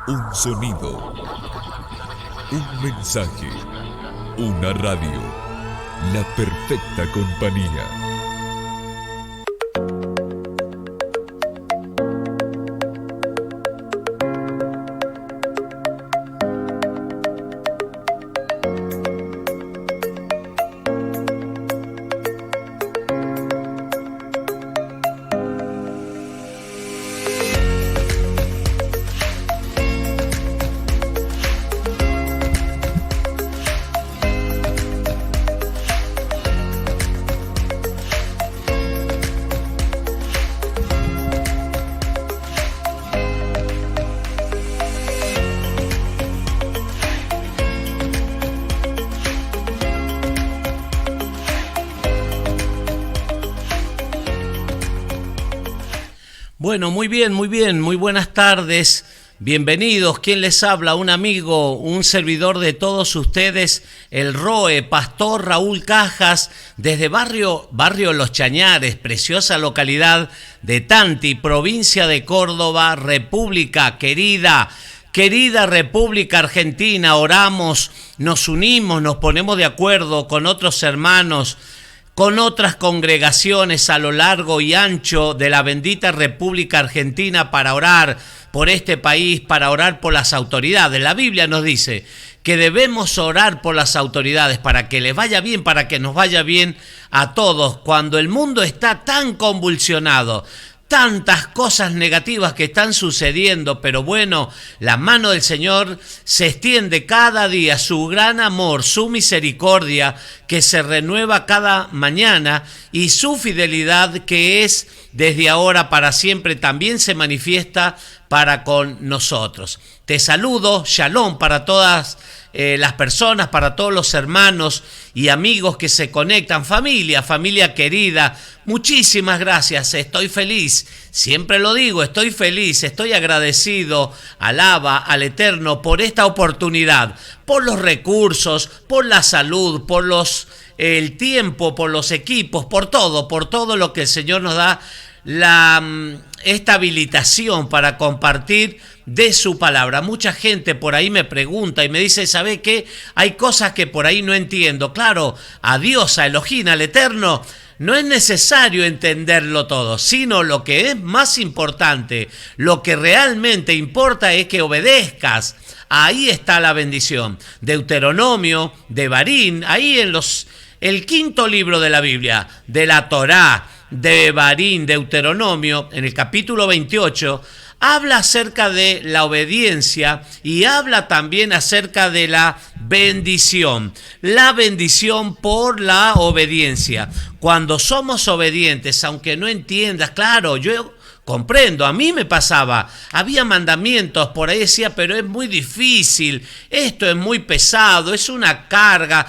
Un sonido, un mensaje, una radio, la perfecta compañía. Bueno, muy bien, muy buenas tardes, bienvenidos. ¿Quién les habla? Un amigo, un servidor de todos ustedes, el ROE, Pastor Raúl Cajas, desde barrio Los Chañares, preciosa localidad de Tanti, provincia de Córdoba, República querida República Argentina. Oramos, nos unimos, nos ponemos de acuerdo con otros hermanos, con otras congregaciones a lo largo y ancho de la bendita República Argentina para orar por este país, para orar por las autoridades. La Biblia nos dice que debemos orar por las autoridades para que les vaya bien, para que nos vaya bien a todos. Cuando el mundo está tan convulsionado, tantas cosas negativas que están sucediendo, pero bueno, la mano del Señor se extiende cada día, su gran amor, su misericordia que se renueva cada mañana y su fidelidad que es desde ahora para siempre también se manifiesta para con nosotros. Te saludo, shalom para todas las personas, para todos los hermanos y amigos que se conectan, familia querida, muchísimas gracias, estoy feliz, siempre lo digo, estoy feliz, estoy agradecido, alaba al Eterno por esta oportunidad, por los recursos, por la salud, por el tiempo, por los equipos, por todo lo que el Señor nos da, esta habilitación para compartir de su palabra. Mucha gente por ahí me pregunta y me dice, ¿sabe qué? Hay cosas que por ahí no entiendo. Claro, a Dios, a Elohim, al Eterno, no es necesario entenderlo todo, sino lo que es más importante, lo que realmente importa es que obedezcas. Ahí está la bendición. Deuteronomio, Devarim, ahí en el quinto libro de la Biblia, de la Torá, Devarim, Deuteronomio, en el capítulo 28, habla acerca de la obediencia y habla también acerca de la bendición por la obediencia. Cuando somos obedientes, aunque no entiendas, claro, yo comprendo, a mí me pasaba, había mandamientos, por ahí decía, pero es muy difícil, esto es muy pesado, es una carga,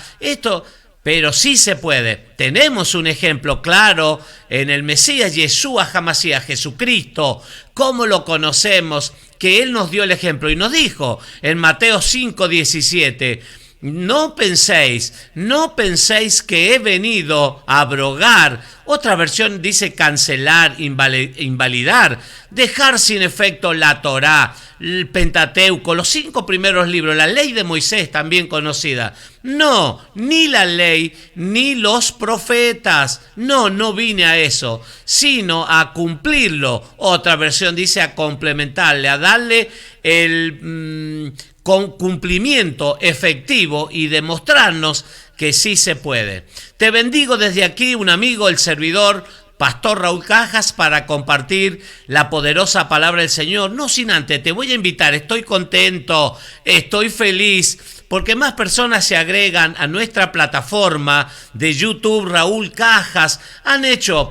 pero sí se puede. Tenemos un ejemplo claro en el Mesías Yeshua HaMashiach, Jesucristo. ¿Cómo lo conocemos? Que Él nos dio el ejemplo y nos dijo en Mateo 5:17, no penséis que he venido a abrogar. Otra versión dice cancelar, invalidar, dejar sin efecto la Torá, el Pentateuco, los 5 primeros libros, la ley de Moisés también conocida. No, ni la ley, ni los profetas. No vine a eso, sino a cumplirlo. Otra versión dice a complementarle, a darle el con cumplimiento efectivo y demostrarnos que sí se puede. Te bendigo desde aquí, un amigo, el servidor, Pastor Raúl Cajas, para compartir la poderosa palabra del Señor. No sin antes, te voy a invitar, estoy contento, estoy feliz, porque más personas se agregan a nuestra plataforma de YouTube, Raúl Cajas.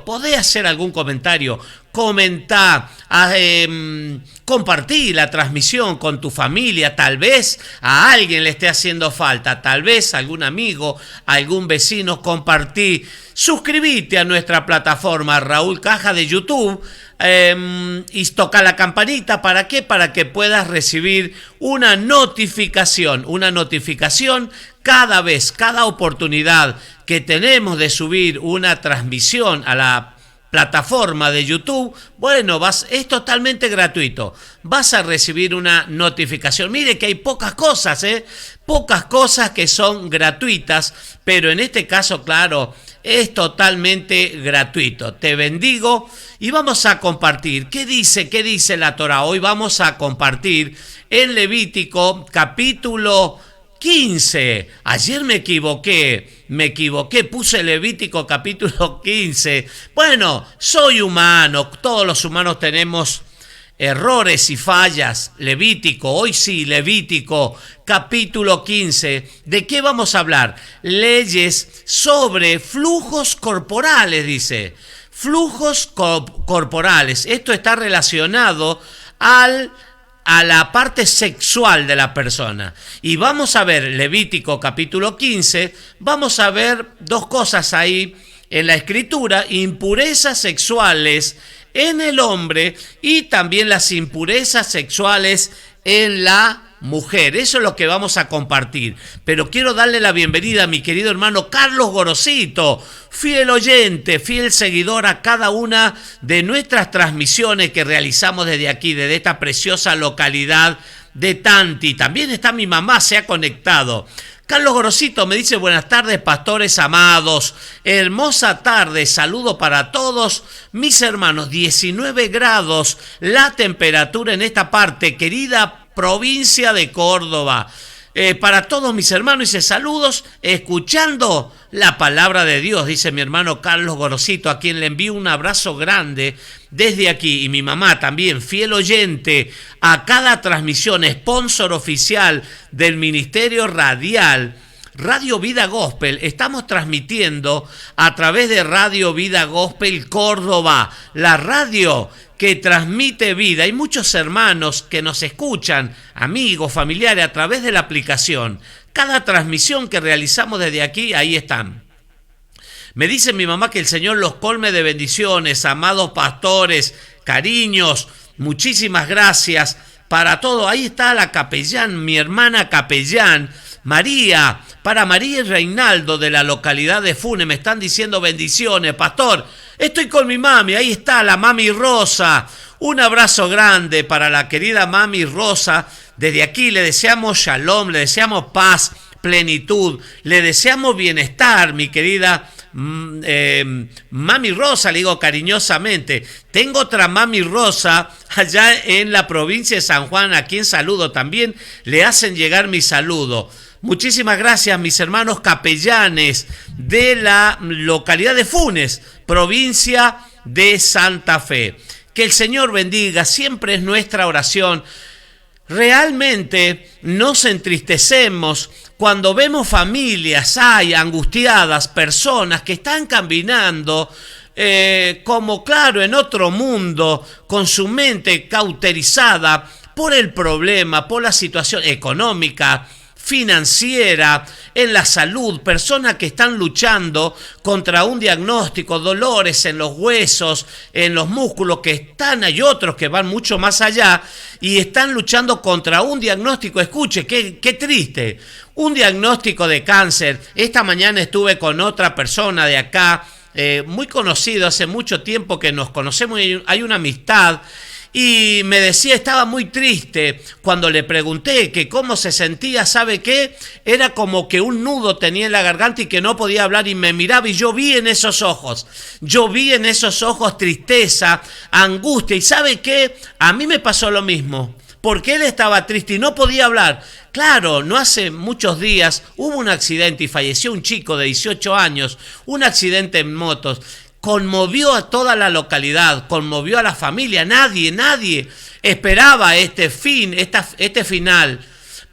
¿Podés hacer algún comentario? Comenta, compartí la transmisión con tu familia, tal vez a alguien le esté haciendo falta, tal vez a algún amigo, a algún vecino, compartí. Suscríbete a nuestra plataforma Raúl Caja de YouTube y toca la campanita. ¿Para qué? Para que puedas recibir una notificación cada oportunidad que tenemos de subir una transmisión a la plataforma de YouTube, bueno, es totalmente gratuito. Vas a recibir una notificación. Mire que hay pocas cosas, pocas cosas que son gratuitas, pero en este caso, claro, es totalmente gratuito. Te bendigo y vamos a compartir. ¿Qué dice la Torá? Hoy vamos a compartir en Levítico capítulo 15. Ayer me equivoqué, puse Levítico capítulo 15. Bueno, soy humano, todos los humanos tenemos errores y fallas. Hoy sí, Levítico capítulo 15. ¿De qué vamos a hablar? Leyes sobre flujos corporales, dice. Flujos corporales. Esto está relacionado a la parte sexual de la persona. Y vamos a ver Levítico capítulo 15, vamos a ver dos cosas ahí en la escritura: impurezas sexuales en el hombre y también las impurezas sexuales en la mujer. Eso es lo que vamos a compartir. Pero quiero darle la bienvenida a mi querido hermano Carlos Gorosito, fiel oyente, fiel seguidor a cada una de nuestras transmisiones que realizamos desde aquí, desde esta preciosa localidad de Tanti. También está mi mamá, se ha conectado. Carlos Gorosito me dice: buenas tardes, pastores amados, hermosa tarde, saludo para todos mis hermanos. 19 grados la temperatura en esta parte, querida provincia de Córdoba. Para todos mis hermanos, dice: saludos, escuchando la palabra de Dios, dice mi hermano Carlos Gorosito, a quien le envío un abrazo grande desde aquí. Y mi mamá también, fiel oyente a cada transmisión, sponsor oficial del Ministerio Radial Radio Vida Gospel. Estamos transmitiendo a través de Radio Vida Gospel Córdoba, la radio que transmite vida. Hay muchos hermanos que nos escuchan, amigos, familiares, a través de la aplicación. Cada transmisión que realizamos desde aquí, ahí están. Me dice mi mamá que el Señor los colme de bendiciones, amados pastores, cariños, muchísimas gracias para todo. Ahí está la capellán, mi hermana capellán, María, para María y Reinaldo de la localidad de Funes, me están diciendo bendiciones, pastor. Estoy con mi mami, ahí está la mami Rosa. Un abrazo grande para la querida mami Rosa. Desde aquí le deseamos shalom, le deseamos paz, plenitud, le deseamos bienestar, mi querida mami Rosa, le digo cariñosamente. Tengo otra mami Rosa allá en la provincia de San Juan, a quien saludo también, le hacen llegar mi saludo. Muchísimas gracias, mis hermanos capellanes de la localidad de Funes, provincia de Santa Fe. Que el Señor bendiga, siempre es nuestra oración. Realmente nos entristecemos cuando vemos familias, angustiadas, personas que están caminando como claro en otro mundo, con su mente cauterizada por el problema, por la situación económica, financiera, en la salud, personas que están luchando contra un diagnóstico, dolores en los huesos, en los músculos, hay otros que van mucho más allá y están luchando contra un diagnóstico. Escuche, qué triste, un diagnóstico de cáncer. Esta mañana estuve con otra persona de acá, muy conocido, hace mucho tiempo que nos conocemos y hay una amistad. Y me decía, estaba muy triste cuando le pregunté que cómo se sentía. ¿Sabe qué? Era como que un nudo tenía en la garganta y que no podía hablar, y me miraba y yo vi en esos ojos tristeza, angustia. ¿Y sabe qué? A mí me pasó lo mismo, porque él estaba triste y no podía hablar. Claro, no hace muchos días hubo un accidente y falleció un chico de 18 años, un accidente en motos. Conmovió a toda la localidad, conmovió a la familia. Nadie esperaba este final.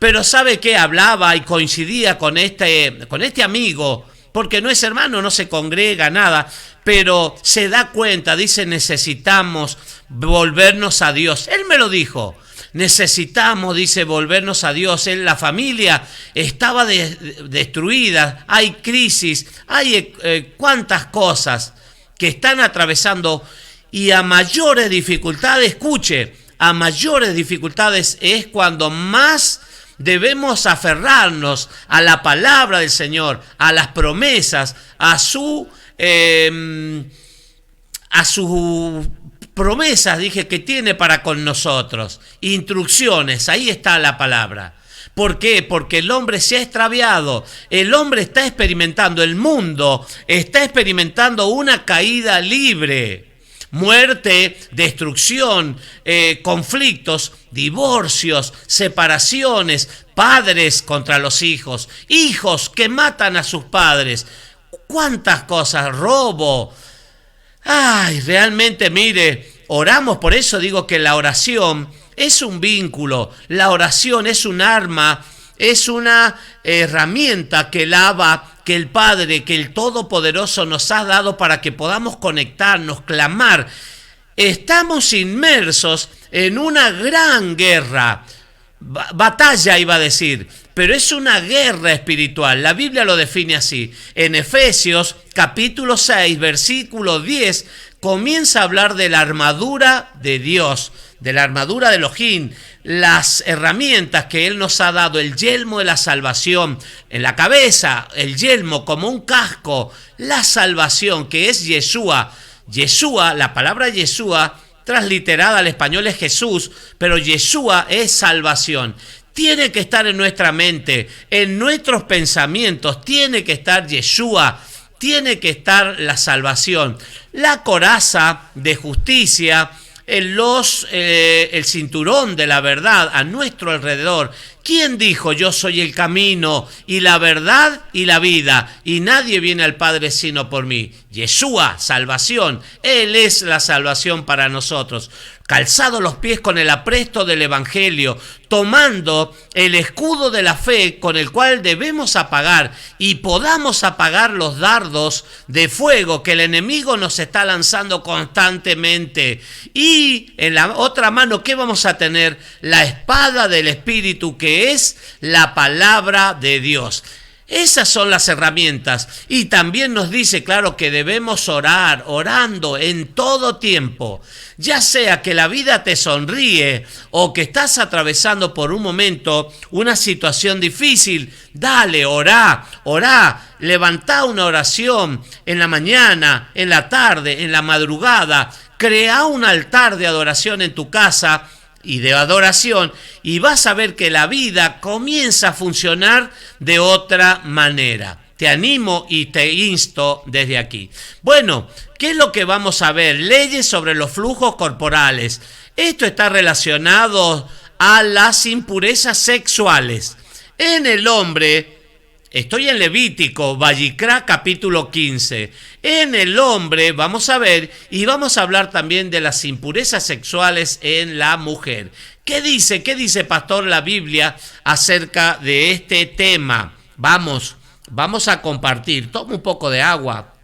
Pero ¿sabe qué? Hablaba y coincidía con este amigo, porque no es hermano, no se congrega, nada, pero se da cuenta, dice: necesitamos volvernos a Dios. Él me lo dijo. Necesitamos, dice, volvernos a Dios. La familia estaba destruida, hay crisis, hay cuántas cosas que están atravesando, y a mayores dificultades, escuche, a mayores dificultades es cuando más debemos aferrarnos a la palabra del Señor, a las promesas, a a sus promesas, dije, que tiene para con nosotros. Instrucciones, ahí está la palabra. ¿Por qué? Porque el hombre se ha extraviado, el hombre está experimentando, el mundo está experimentando una caída libre. Muerte, destrucción, conflictos, divorcios, separaciones, padres contra los hijos, hijos que matan a sus padres. ¿Cuántas cosas? Robo. Ay, realmente, mire, oramos, por eso digo que la oración es un vínculo, la oración es un arma, es una herramienta que que el Padre, que el Todopoderoso nos ha dado para que podamos conectarnos, clamar. Estamos inmersos en una gran guerra, batalla iba a decir, pero es una guerra espiritual. La Biblia lo define así. En Efesios capítulo 6, versículo 10, comienza a hablar de la armadura de Dios, de la armadura de Elohim, las herramientas que Él nos ha dado, el yelmo de la salvación, en la cabeza, el yelmo como un casco, la salvación que es Yeshua. Yeshua, la palabra Yeshua, transliterada al español es Jesús, pero Yeshua es salvación. Tiene que estar en nuestra mente, en nuestros pensamientos, tiene que estar Yeshua, tiene que estar la salvación, la coraza de justicia, el cinturón de la verdad a nuestro alrededor. ¿Quién dijo yo soy el camino y la verdad y la vida y nadie viene al Padre sino por mí? Yeshua, salvación, Él es la salvación para nosotros. Calzados los pies con el apresto del Evangelio, tomando el escudo de la fe con el cual debemos apagar y podamos apagar los dardos de fuego que el enemigo nos está lanzando constantemente. Y en la otra mano, ¿qué vamos a tener? La espada del Espíritu, que es la palabra de Dios. Esas son las herramientas. Y también nos dice, claro, que debemos orar, orando en todo tiempo. Ya sea que la vida te sonríe o que estás atravesando por un momento una situación difícil, dale, orá, levantá una oración en la mañana, en la tarde, en la madrugada. Crea un altar de adoración en tu casa y de adoración, y vas a ver que la vida comienza a funcionar de otra manera. Te animo y te insto desde aquí. Bueno, ¿qué es lo que vamos a ver? Leyes sobre los flujos corporales. Esto está relacionado a las impurezas sexuales. En el hombre, estoy en Levítico, Vayikra capítulo 15. En el hombre vamos a ver y vamos a hablar también de las impurezas sexuales en la mujer. ¿Qué dice, pastor, la Biblia acerca de este tema? Vamos a compartir. Toma un poco de agua.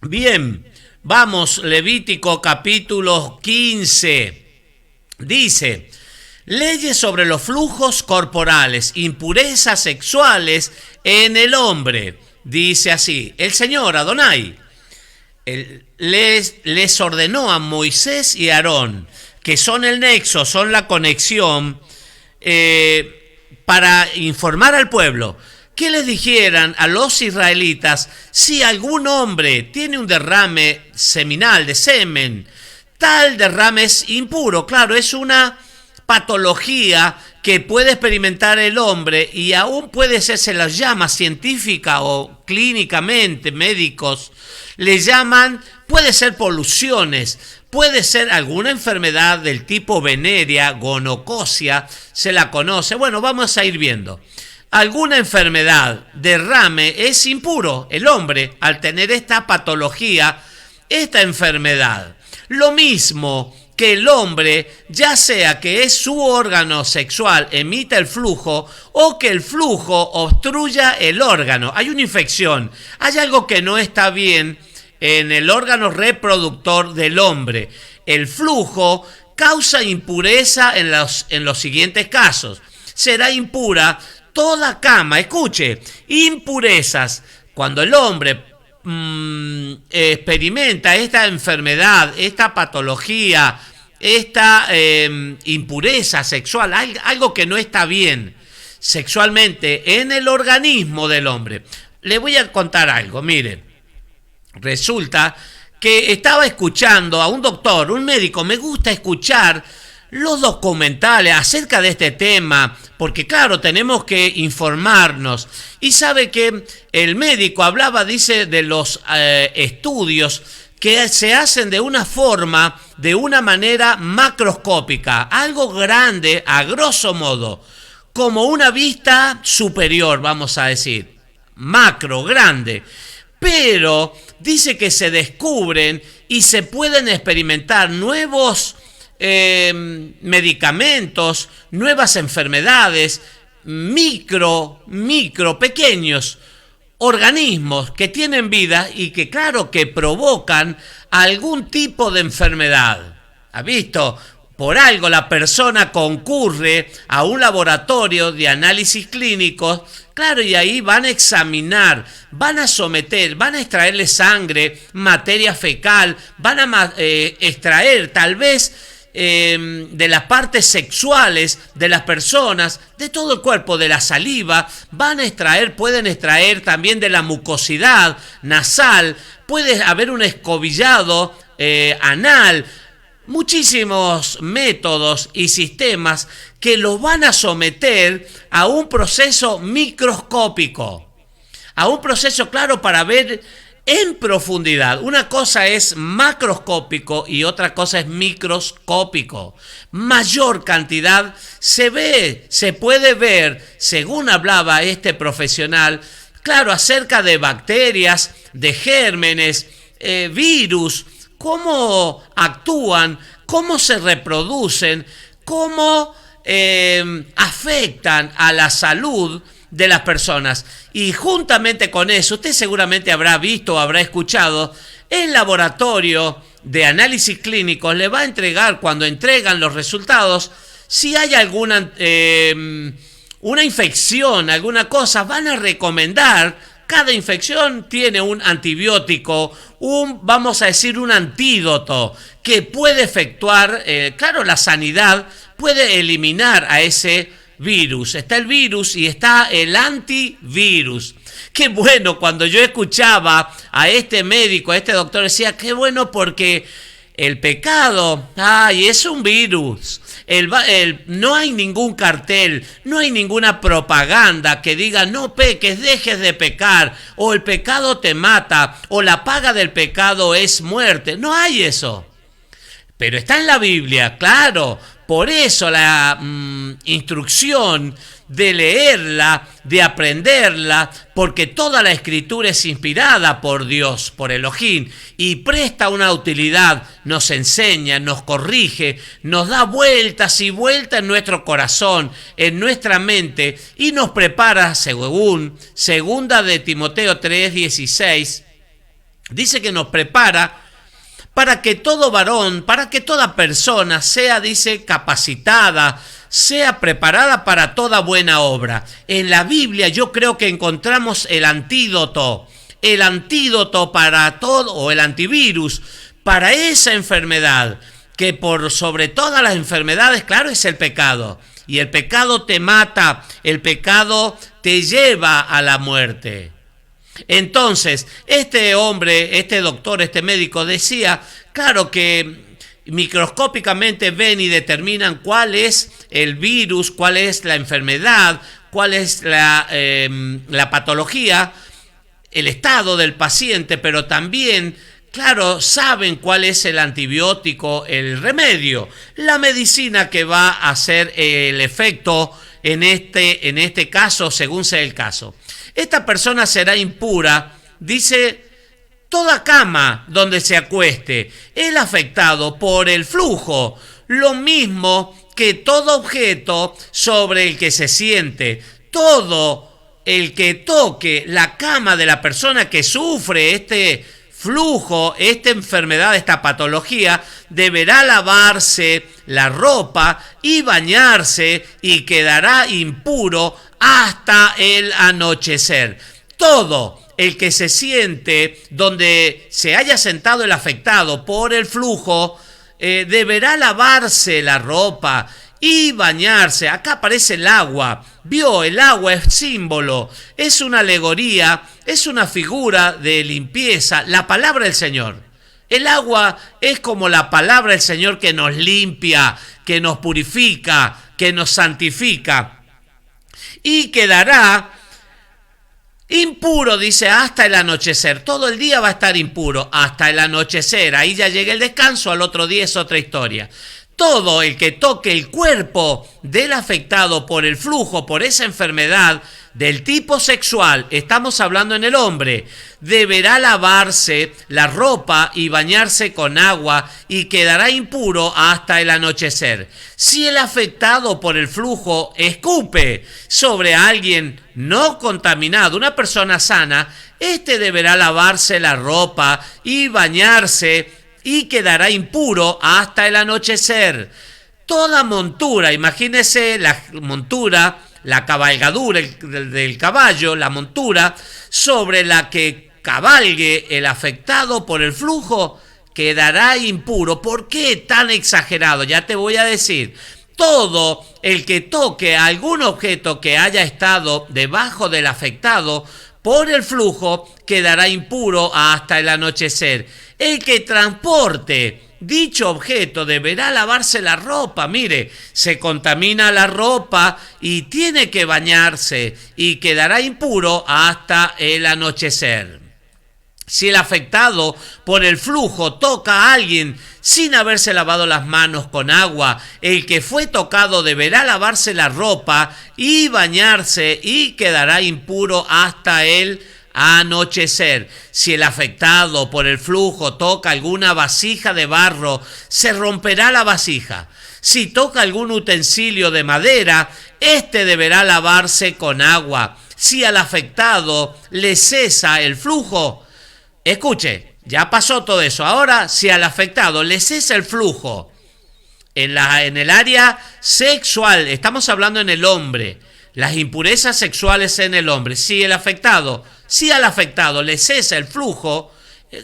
Bien, vamos, Levítico capítulo 15. Dice: leyes sobre los flujos corporales, impurezas sexuales en el hombre. Dice así: el Señor Adonai les ordenó a Moisés y Aarón, que son el nexo, son la conexión, para informar al pueblo, que les dijeran a los israelitas: si algún hombre tiene un derrame seminal de semen, tal derrame es impuro. Claro, es una patología que puede experimentar el hombre y aún puede ser, se las llama científica o clínicamente, médicos le llaman, puede ser poluciones, puede ser alguna enfermedad del tipo venérea, gonocosia, se la conoce. Bueno, vamos a ir viendo. Alguna enfermedad, derrame, es impuro el hombre al tener esta patología, esta enfermedad. Lo mismo que el hombre, ya sea que es su órgano sexual, emita el flujo o que el flujo obstruya el órgano. Hay una infección, hay algo que no está bien en el órgano reproductor del hombre. El flujo causa impureza en los siguientes casos. Será impura toda cama, escuche, impurezas. Cuando el hombre experimenta esta enfermedad, esta patología, esta impureza sexual, algo que no está bien sexualmente en el organismo del hombre. Le voy a contar algo, mire. Resulta que estaba escuchando a un doctor, un médico. Me gusta escuchar los documentales acerca de este tema, porque claro, tenemos que informarnos. Y sabe que el médico hablaba, dice, de los estudios que se hacen de una forma, de una manera macroscópica, algo grande, a grosso modo, como una vista superior, vamos a decir, macro, grande. Pero dice que se descubren y se pueden experimentar nuevos medicamentos, nuevas enfermedades, pequeños organismos que tienen vida y que claro que provocan algún tipo de enfermedad. ¿Ha visto? Por algo la persona concurre a un laboratorio de análisis clínicos, claro, y ahí van a examinar, van a someter, van a extraerle sangre, materia fecal, van a extraer tal vez de las partes sexuales de las personas, de todo el cuerpo, de la saliva, pueden extraer también de la mucosidad nasal, puede haber un escobillado anal, muchísimos métodos y sistemas que los van a someter a un proceso microscópico, a un proceso claro para ver en profundidad. Una cosa es macroscópico y otra cosa es microscópico. Mayor cantidad se puede ver, según hablaba este profesional, claro, acerca de bacterias, de gérmenes, virus, cómo actúan, cómo se reproducen, cómo afectan a la salud de las personas. Y juntamente con eso, usted seguramente habrá visto o habrá escuchado, el laboratorio de análisis clínicos le va a entregar, cuando entregan los resultados, si hay alguna una infección, alguna cosa, van a recomendar. Cada infección tiene un antibiótico, vamos a decir, un antídoto que puede efectuar, claro, la sanidad, puede eliminar a ese virus. Está el virus y está el antivirus. Qué bueno, cuando yo escuchaba a este médico, a este doctor, decía, qué bueno porque el pecado, es un virus. No hay ningún cartel, no hay ninguna propaganda que diga no peques, dejes de pecar, o el pecado te mata, o la paga del pecado es muerte. No hay eso. Pero está en la Biblia, claro. Por eso la instrucción de leerla, de aprenderla, porque toda la escritura es inspirada por Dios, por Elohim, y presta una utilidad, nos enseña, nos corrige, nos da vueltas y vueltas en nuestro corazón, en nuestra mente, y nos prepara, según segunda de Timoteo 3:16, dice que nos prepara para que todo varón, para que toda persona sea, dice, capacitada, sea preparada para toda buena obra. En la Biblia yo creo que encontramos el antídoto para todo, o el antivirus, para esa enfermedad, que por sobre todas las enfermedades, claro, es el pecado. Y el pecado te mata, el pecado te lleva a la muerte. Entonces, este hombre, este doctor, este médico decía, claro que microscópicamente ven y determinan cuál es el virus, cuál es la enfermedad, cuál es la patología, el estado del paciente, pero también, claro, saben cuál es el antibiótico, el remedio, la medicina que va a hacer el efecto en este caso, según sea el caso. Esta persona será impura, dice, toda cama donde se acueste, el afectado por el flujo, lo mismo que todo objeto sobre el que se siente, todo el que toque la cama de la persona que sufre este flujo, esta enfermedad, esta patología, deberá lavarse la ropa y bañarse y quedará impuro hasta el anochecer. Todo el que se siente donde se haya sentado el afectado por el flujo deberá lavarse la ropa y bañarse. Acá aparece el agua. Vio, el agua es símbolo, es una alegoría, es una figura de limpieza, la palabra del Señor. El agua es como la palabra del Señor que nos limpia, que nos purifica, que nos santifica. Y quedará impuro, dice, hasta el anochecer. Todo el día va a estar impuro hasta el anochecer. Ahí ya llega el descanso, al otro día es otra historia. Todo el que toque el cuerpo del afectado por el flujo, por esa enfermedad del tipo sexual, estamos hablando en el hombre, deberá lavarse la ropa y bañarse con agua y quedará impuro hasta el anochecer. Si el afectado por el flujo escupe sobre alguien no contaminado, una persona sana, este deberá lavarse la ropa y bañarse y quedará impuro hasta el anochecer. Toda montura, imagínese la montura, la cabalgadura del caballo, la montura sobre la que cabalgue el afectado por el flujo, quedará impuro. ¿Por qué tan exagerado? Ya te voy a decir. Todo el que toque algún objeto que haya estado debajo del afectado por el flujo quedará impuro hasta el anochecer. El que transporte dicho objeto deberá lavarse la ropa. Mire, se contamina la ropa y tiene que bañarse y quedará impuro hasta el anochecer. Si el afectado por el flujo toca a alguien sin haberse lavado las manos con agua, el que fue tocado deberá lavarse la ropa y bañarse y quedará impuro hasta el anochecer. Si el afectado por el flujo toca alguna vasija de barro, se romperá la vasija. Si toca algún utensilio de madera, este deberá lavarse con agua. Si al afectado le cesa el flujo, escuche, ya pasó todo eso. Ahora, si al afectado le cesa el flujo en el área sexual, estamos hablando en el hombre, las impurezas sexuales en el hombre, si al afectado le cesa el flujo,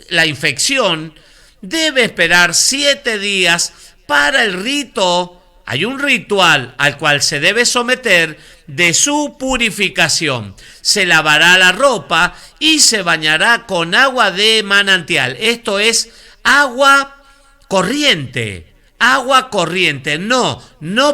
la infección, debe esperar 7 días para el rito. Hay un ritual al cual se debe someter de su purificación. Se lavará la ropa y se bañará con agua de manantial. Esto es agua corriente. Agua corriente. No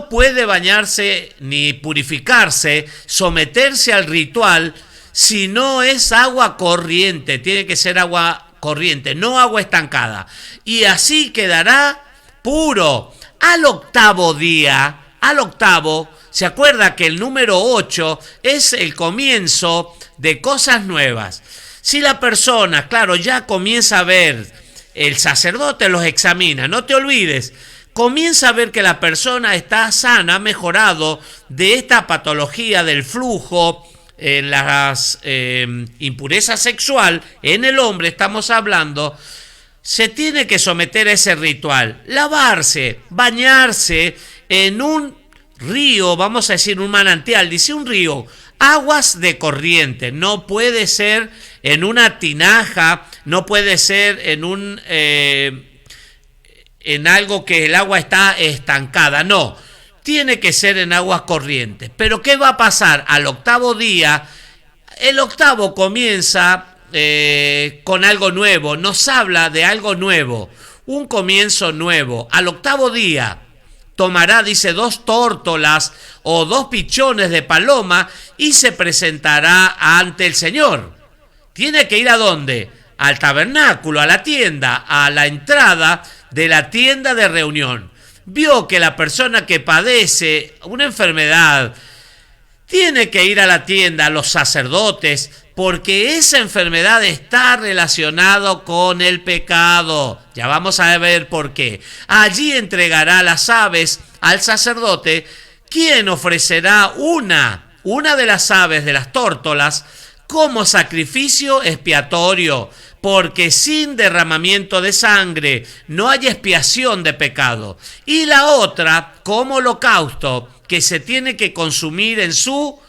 puede bañarse ni purificarse, someterse al ritual si no es agua corriente. Tiene que ser agua corriente, no agua estancada. Y así quedará puro. Al octavo día, se acuerda que el número 8 es el comienzo de cosas nuevas. Si la persona, claro, ya comienza a ver, el sacerdote los examina, no te olvides, comienza a ver que la persona está sana, ha mejorado de esta patología del flujo, en las impurezas sexual, en el hombre estamos hablando, se tiene que someter a ese ritual, lavarse, bañarse en un río, vamos a decir un manantial, dice un río, aguas de corriente, no puede ser en una tinaja, no puede ser en algo que el agua está estancada, no, tiene que ser en aguas corrientes. Pero ¿qué va a pasar? Al octavo día, el octavo comienza con algo nuevo, nos habla de algo nuevo, un comienzo nuevo. Al octavo día tomará, dice, 2 tórtolas o 2 pichones de paloma y se presentará ante el Señor. Tiene que ir ¿a dónde? Al tabernáculo, a la tienda, a la entrada de la tienda de reunión. Vio que la persona que padece una enfermedad tiene que ir a la tienda, a los sacerdotes, porque esa enfermedad está relacionada con el pecado. Ya vamos a ver por qué. Allí entregará las aves al sacerdote, quien ofrecerá una de las aves de las tórtolas como sacrificio expiatorio, porque sin derramamiento de sangre no hay expiación de pecado. Y la otra como holocausto, que se tiene que consumir en su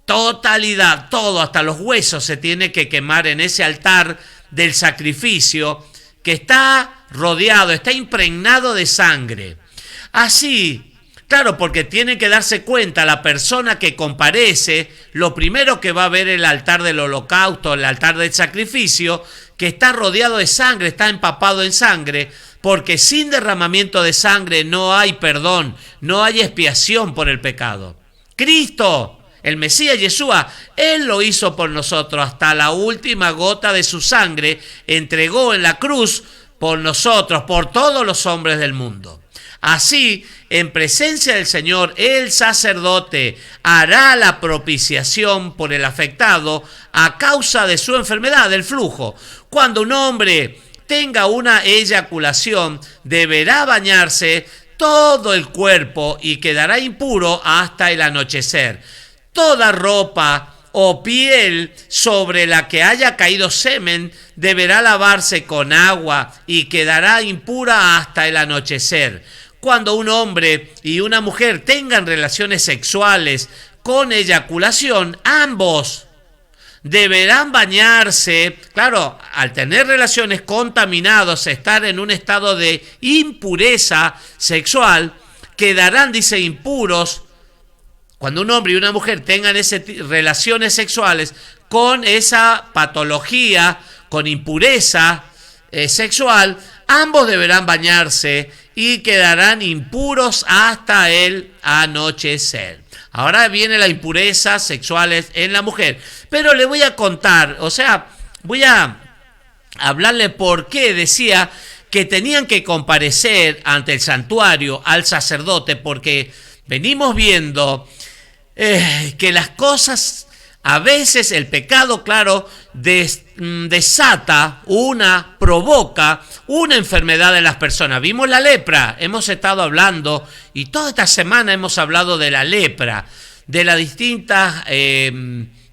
totalidad, todo, hasta los huesos se tiene que quemar en ese altar del sacrificio que está rodeado, está impregnado de sangre. Así, Claro, porque tiene que darse cuenta la persona que comparece, lo primero que va a ver el altar del holocausto, el altar del sacrificio, que está rodeado de sangre, está empapado en sangre, porque sin derramamiento de sangre no hay perdón, no hay expiación por el pecado. Cristo, el Mesías Yeshua, Él lo hizo por nosotros, hasta la última gota de su sangre entregó en la cruz por nosotros, por todos los hombres del mundo. Así, en presencia del Señor, el sacerdote hará la propiciación por el afectado a causa de su enfermedad, del flujo. Cuando un hombre tenga una eyaculación, deberá bañarse todo el cuerpo y quedará impuro hasta el anochecer. Toda ropa o piel sobre la que haya caído semen deberá lavarse con agua y quedará impura hasta el anochecer. Cuando un hombre y una mujer tengan relaciones sexuales con eyaculación, ambos deberán bañarse. Claro, al tener relaciones contaminados, estar en un estado de impureza sexual, quedarán, dice, impuros. Cuando un hombre y una mujer tengan relaciones sexuales con esa patología, con impureza sexual, ambos deberán bañarse y quedarán impuros hasta el anochecer. Ahora viene la impureza sexual en la mujer. Pero le voy a contar, voy a hablarle por qué decía que tenían que comparecer ante el santuario al sacerdote, porque venimos viendo que las cosas, a veces el pecado, claro, provoca una enfermedad en las personas. Vimos la lepra, hemos estado hablando, y toda esta semana hemos hablado de la lepra, de las distintas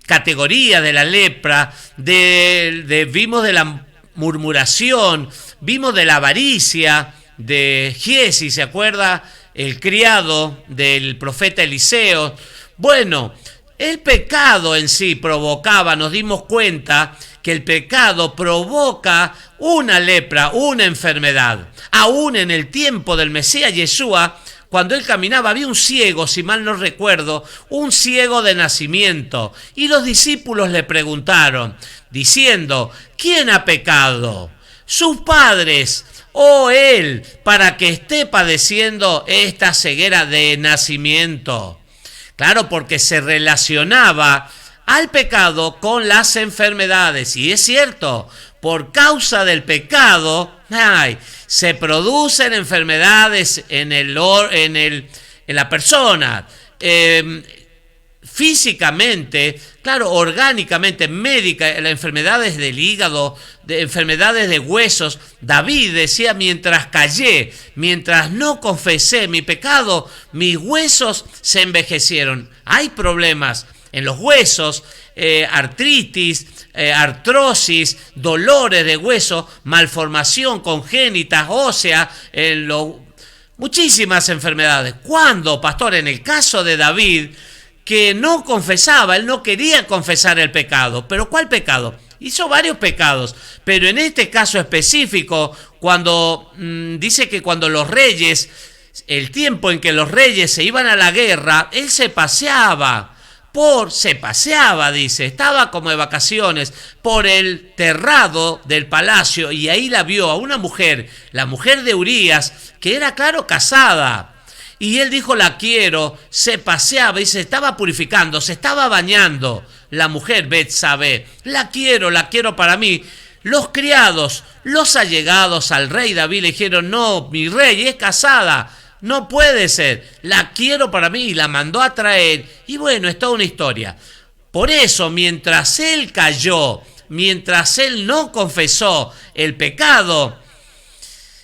categorías de la lepra, vimos de la murmuración, vimos de la avaricia, de Giesi, ¿se acuerda? El criado del profeta Eliseo. Bueno, el pecado en sí provocaba, nos dimos cuenta que el pecado provoca una lepra, una enfermedad. Aún en el tiempo del Mesías Yeshua, cuando él caminaba, había un ciego, si mal no recuerdo, un ciego de nacimiento. Y los discípulos le preguntaron, diciendo, ¿quién ha pecado? ¿Sus padres o él, para que esté padeciendo esta ceguera de nacimiento? Claro, porque se relacionaba al pecado con las enfermedades. Y es cierto, por causa del pecado, se producen enfermedades en la persona. Físicamente, claro, orgánicamente, médica, las enfermedades del hígado, enfermedades de huesos. David decía, mientras callé, mientras no confesé mi pecado, mis huesos se envejecieron. Hay problemas en los huesos, artritis, artrosis, dolores de hueso, malformación congénita ósea, muchísimas enfermedades. ¿Cuándo, pastor? En el caso de David, que no confesaba, él no quería confesar el pecado. ¿Pero cuál pecado? Hizo varios pecados, pero en este caso específico, cuando dice que cuando los reyes, el tiempo en que los reyes se iban a la guerra, él se paseaba, dice, estaba como de vacaciones por el terrado del palacio, y ahí la vio a una mujer, la mujer de Urías, que era, claro, casada. Y él dijo, la quiero, se paseaba y se estaba purificando, se estaba bañando. La mujer Betsabé, la quiero para mí. Los criados, los allegados al rey David le dijeron, no, mi rey es casada, no puede ser, la quiero para mí, y la mandó a traer. Y bueno, es toda una historia. Por eso, mientras él cayó, mientras él no confesó el pecado,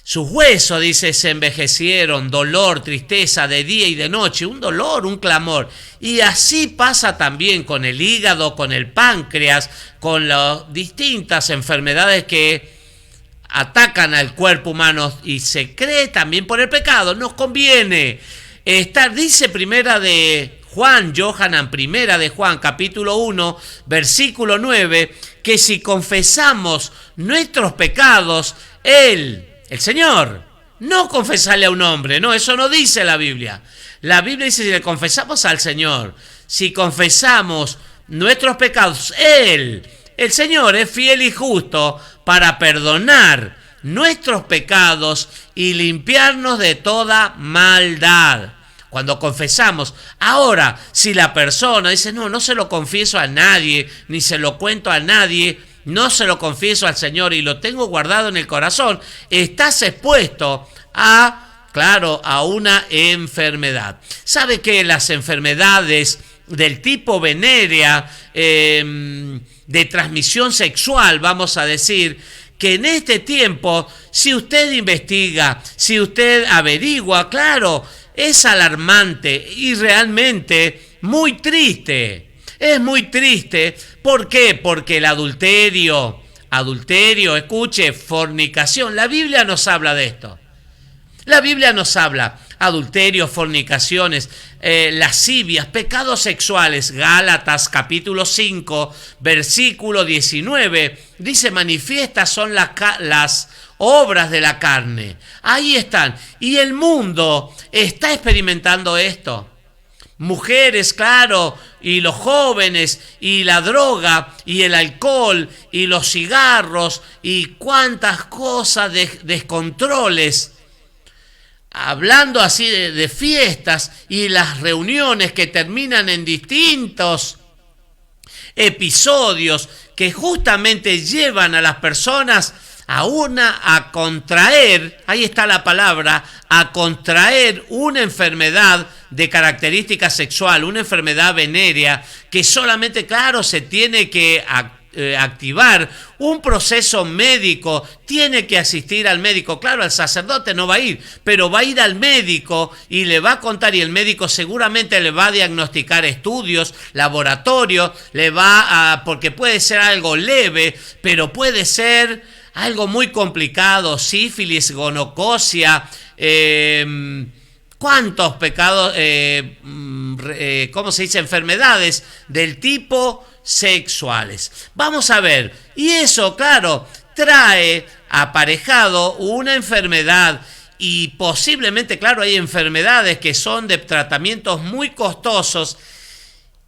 sus huesos, dice, se envejecieron, dolor, tristeza de día y de noche, un dolor, un clamor. Y así pasa también con el hígado, con el páncreas, con las distintas enfermedades que atacan al cuerpo humano, y se cree también por el pecado. Nos conviene estar, dice primera de Juan, primera de Juan, capítulo 1, versículo 9, que si confesamos nuestros pecados, el Señor no confesarle a un hombre, no, eso no dice la Biblia. La Biblia dice si le confesamos al Señor, si confesamos nuestros pecados, el Señor es fiel y justo para perdonar nuestros pecados y limpiarnos de toda maldad. Cuando confesamos. Ahora, si la persona dice, no se lo confieso a nadie, ni se lo cuento a nadie, no se lo confieso al Señor y lo tengo guardado en el corazón, estás expuesto a una enfermedad. ¿Sabe que las enfermedades del tipo venérea, de transmisión sexual, vamos a decir, que en este tiempo, si usted investiga, si usted averigua, claro, es alarmante y realmente muy triste. Es muy triste. ¿Por qué? Porque el adulterio, escuche, fornicación. La Biblia nos habla de esto. La Biblia nos habla adulterio, fornicaciones, lascivias, pecados sexuales. Gálatas capítulo 5, versículo 19. Dice, manifiestas son las obras de la carne. Ahí están. Y el mundo está experimentando esto. Mujeres, claro, y los jóvenes, y la droga, y el alcohol, y los cigarros, y cuántas cosas, descontroles. Hablando así de fiestas y las reuniones que terminan en distintos episodios que justamente llevan a las personas a contraer, ahí está la palabra, a contraer una enfermedad de característica sexual, una enfermedad venérea que solamente, claro, se tiene que activar un proceso médico, tiene que asistir al médico. Claro, el sacerdote no va a ir, pero va a ir al médico y le va a contar, y el médico seguramente le va a diagnosticar estudios, laboratorio, porque puede ser algo leve, pero puede ser algo muy complicado, sífilis, gonocosia, cuántos pecados, ¿cómo se dice? Enfermedades del tipo sexuales. Vamos a ver, y eso, claro, trae aparejado una enfermedad, y posiblemente, claro, hay enfermedades que son de tratamientos muy costosos,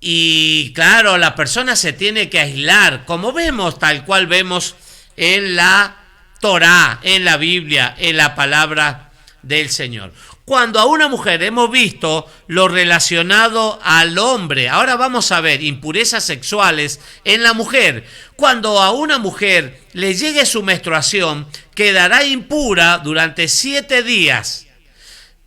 y claro, la persona se tiene que aislar, como vemos, tal cual vemos en la Torá, en la Biblia, en la palabra del Señor. Cuando a una mujer hemos visto lo relacionado al hombre, ahora vamos a ver impurezas sexuales en la mujer. Cuando a una mujer le llegue su menstruación, quedará impura durante 7 días.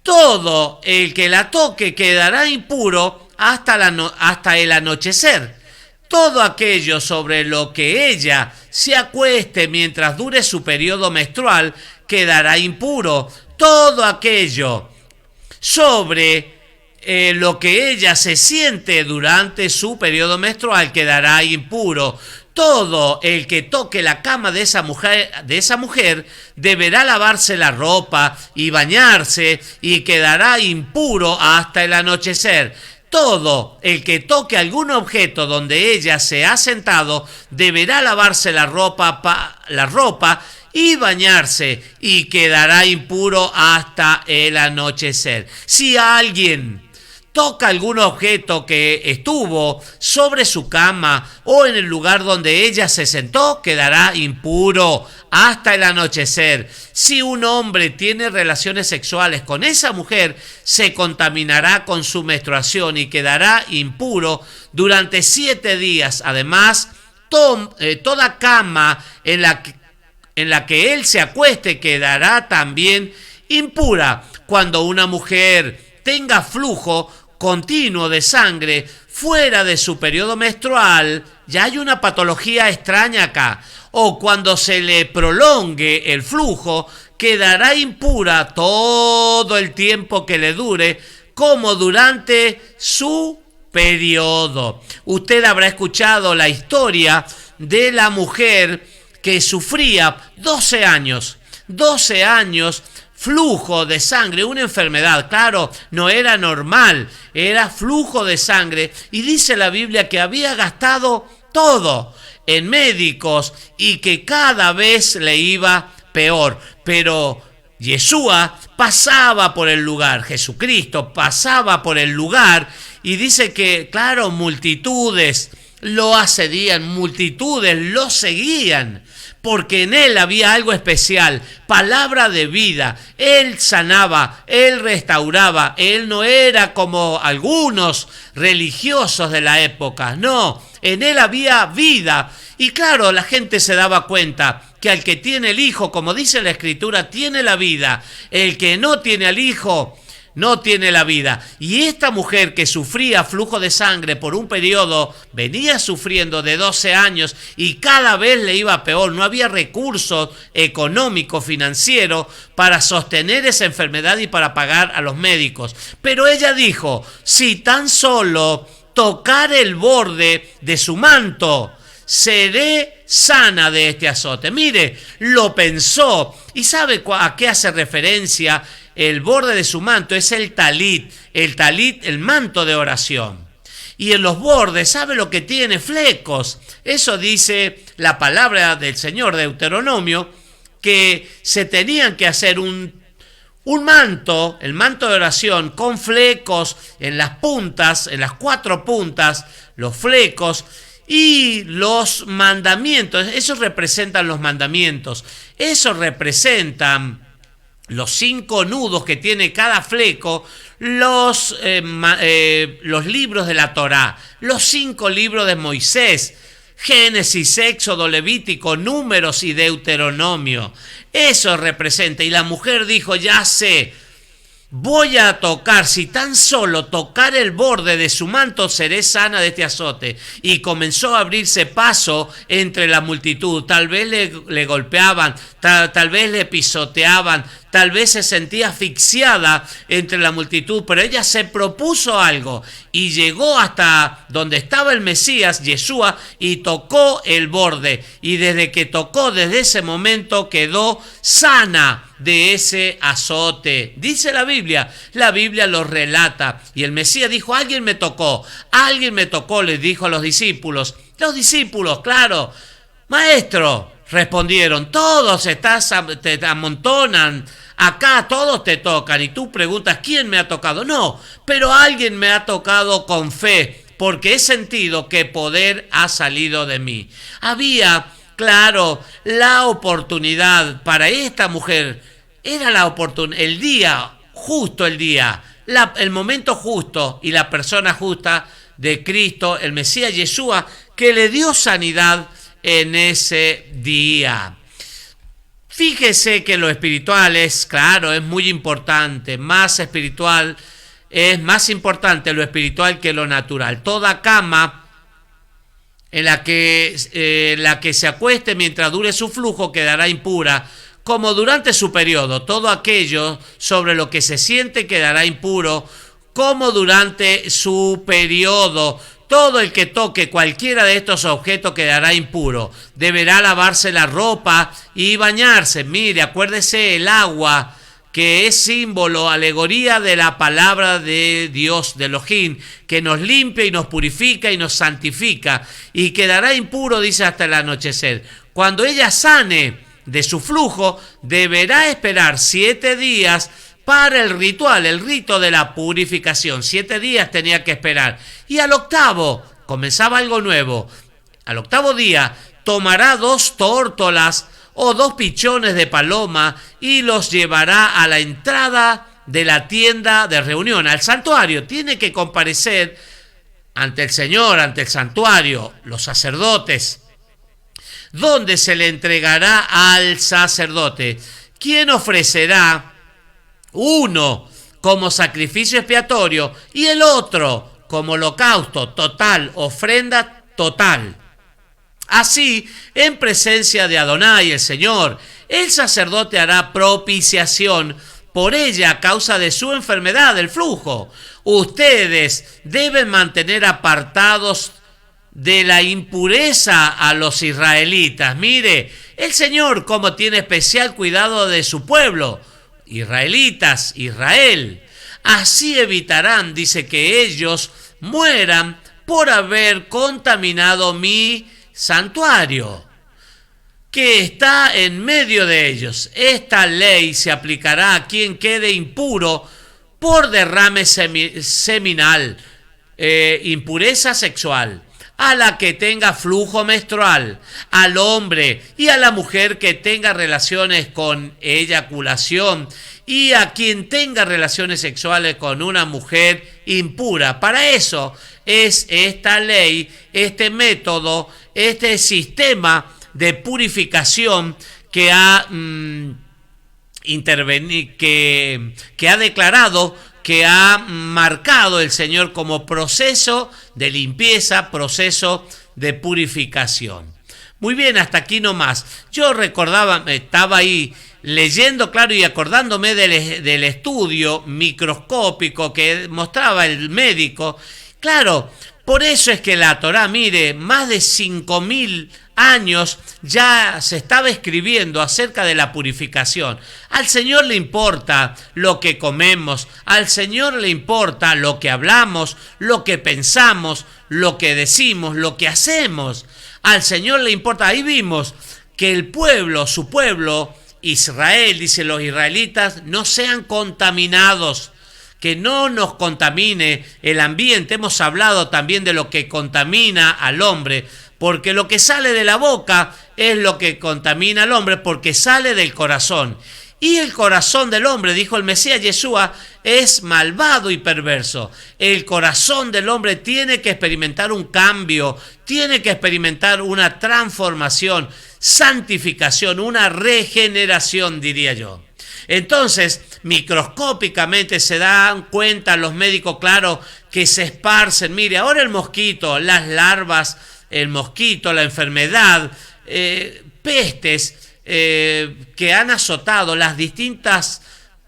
Todo el que la toque quedará impuro hasta el anochecer. Todo aquello sobre lo que ella se acueste mientras dure su periodo menstrual quedará impuro. Todo aquello sobre lo que ella se siente durante su periodo menstrual quedará impuro. Todo el que toque la cama de esa mujer deberá lavarse la ropa y bañarse, y quedará impuro hasta el anochecer. Todo el que toque algún objeto donde ella se ha sentado deberá lavarse la ropa y bañarse, y quedará impuro hasta el anochecer. Si alguien toca algún objeto que estuvo sobre su cama o en el lugar donde ella se sentó, quedará impuro hasta el anochecer. Si un hombre tiene relaciones sexuales con esa mujer, se contaminará con su menstruación y quedará impuro durante 7 días. Además, toda cama en la que él se acueste quedará también impura. Cuando una mujer tenga flujo continuo de sangre fuera de su periodo menstrual, ya hay una patología extraña acá. O cuando se le prolongue el flujo, quedará impura todo el tiempo que le dure, como durante su periodo. Usted habrá escuchado la historia de la mujer que sufría 12 años flujo de sangre, una enfermedad, claro, no era normal, era flujo de sangre, y dice la Biblia que había gastado todo en médicos y que cada vez le iba peor, pero Yeshua pasaba por el lugar, Jesucristo pasaba por el lugar, y dice que, claro, multitudes lo asedian, multitudes lo seguían, porque en él había algo especial, palabra de vida. Él sanaba, él restauraba, él no era como algunos religiosos de la época, no, en él había vida. Y claro, la gente se daba cuenta que al que tiene el Hijo, como dice la Escritura, tiene la vida. El que no tiene al Hijo, no tiene la vida. Y esta mujer que sufría flujo de sangre por un periodo, venía sufriendo de 12 años y cada vez le iba peor. No había recursos económicos, financieros para sostener esa enfermedad y para pagar a los médicos. Pero ella dijo, si tan solo tocar el borde de su manto, seré sana de este azote. Mire, lo pensó. ¿Y sabe a qué hace referencia? El borde de su manto es el talit, el manto de oración. Y en los bordes, ¿sabe lo que tiene? Flecos. Eso dice la palabra del Señor, Deuteronomio, que se tenían que hacer un manto, el manto de oración, con flecos en las puntas, en las 4 puntas, los flecos. Y los mandamientos, esos representan los mandamientos, esos representan los 5 nudos que tiene cada fleco, los libros de la Torá, los 5 libros de Moisés, Génesis, Éxodo, Levítico, Números y Deuteronomio. Eso representa. Y la mujer dijo, ya sé, voy a tocar, si tan solo tocar el borde de su manto, seré sana de este azote. Y comenzó a abrirse paso entre la multitud. Tal vez le golpeaban, tal vez le pisoteaban, tal vez se sentía asfixiada entre la multitud, pero ella se propuso algo y llegó hasta donde estaba el Mesías, Yeshua, y tocó el borde. Y desde que tocó, desde ese momento quedó sana de ese azote. Dice la Biblia lo relata. Y el Mesías dijo, alguien me tocó, les dijo a los discípulos. Los discípulos, claro, maestro, respondieron, todos te amontonan, acá todos te tocan, y tú preguntas, ¿quién me ha tocado? No, pero alguien me ha tocado con fe, porque he sentido que poder ha salido de mí. Había, claro, la oportunidad para esta mujer, era la oportunidad, el día, el momento justo y la persona justa de Cristo, el Mesías Yeshua, que le dio sanidad en ese día. Fíjese que lo espiritual es, claro, es muy importante, es más importante lo espiritual que lo natural. Toda cama en la que se acueste mientras dure su flujo quedará impura, como durante su periodo. Todo aquello sobre lo que se siente quedará impuro, como durante su periodo. Todo el que toque cualquiera de estos objetos quedará impuro. Deberá lavarse la ropa y bañarse. Mire, acuérdese el agua, que es símbolo, alegoría de la palabra de Dios, de Elohim, que nos limpia y nos purifica y nos santifica. Y quedará impuro, dice, hasta el anochecer. Cuando ella sane de su flujo, deberá esperar 7 días para el rito de la purificación. 7 días tenía que esperar. Y al octavo, comenzaba algo nuevo. Al octavo día, tomará 2 tórtolas o 2 pichones de paloma y los llevará a la entrada de la tienda de reunión, al santuario. Tiene que comparecer ante el Señor, ante el santuario, los sacerdotes, donde se le entregará al sacerdote, quien ofrecerá uno como sacrificio expiatorio y el otro como holocausto total, ofrenda total. Así, en presencia de Adonai, el Señor, el sacerdote hará propiciación por ella a causa de su enfermedad, el flujo. Ustedes deben mantener apartados de la impureza a los israelitas. Mire, el Señor como tiene especial cuidado de su pueblo, israelitas, Israel. Así evitarán, dice, que ellos mueran por haber contaminado mi santuario. que está en medio de ellos. Esta ley se aplicará a quien quede impuro por derrame seminal, impureza sexual, a la que tenga flujo menstrual, al hombre y a la mujer que tenga relaciones con eyaculación y a quien tenga relaciones sexuales con una mujer impura. Para eso es esta ley, este método, este sistema de purificación que ha intervenido, que ha declarado, que ha marcado el Señor como proceso de limpieza, proceso de purificación. Muy bien, hasta aquí nomás. Yo recordaba, estaba ahí leyendo, claro, y acordándome del estudio microscópico que mostraba el médico. Claro, por eso es que la Torá, mire, más de 5.000 años ya se estaba escribiendo acerca de la purificación. Al Señor le importa lo que comemos, al Señor le importa lo que hablamos, lo que pensamos, lo que decimos, lo que hacemos. Al Señor le importa. Ahí vimos que el pueblo, su pueblo, Israel, dice los israelitas, no sean contaminados, que no nos contamine el ambiente. Hemos hablado también de lo que contamina al hombre, porque lo que sale de la boca es lo que contamina al hombre, porque sale del corazón. Y el corazón del hombre, dijo el Mesías Yeshua, es malvado y perverso. El corazón del hombre tiene que experimentar un cambio, tiene que experimentar una transformación, santificación, una regeneración, diría yo. Entonces, microscópicamente se dan cuenta los médicos, claro, que se esparcen. Mire, ahora el mosquito, las larvas, el mosquito, la enfermedad, pestes que han azotado, las distintas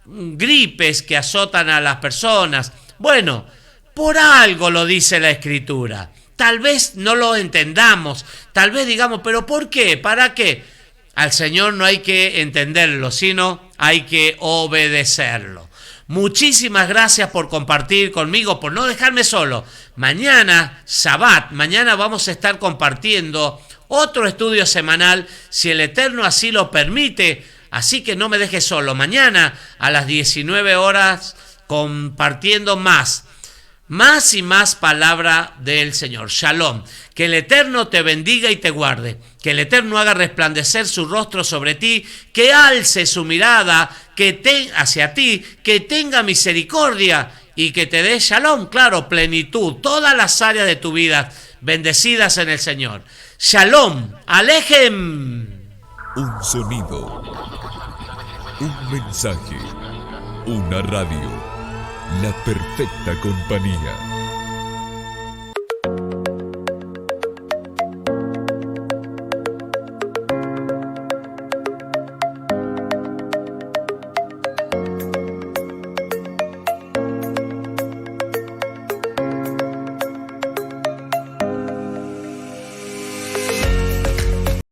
gripes que azotan a las personas. Bueno, por algo lo dice la Escritura. Tal vez no lo entendamos, tal vez digamos, ¿pero por qué? ¿Para qué? Al Señor no hay que entenderlo, sino hay que obedecerlo. Muchísimas gracias por compartir conmigo, por no dejarme solo. Mañana, Shabbat, mañana vamos a estar compartiendo otro estudio semanal, si el Eterno así lo permite. Así que no me dejes solo. Mañana a las 19 horas compartiendo más y más palabra del Señor. Shalom. Que el Eterno te bendiga y te guarde. Que el Eterno haga resplandecer su rostro sobre ti, que alce su mirada hacia ti, que tenga misericordia y que te dé shalom, claro, plenitud, todas las áreas de tu vida bendecidas en el Señor. Shalom, alejem. Un sonido, un mensaje, una radio, la perfecta compañía.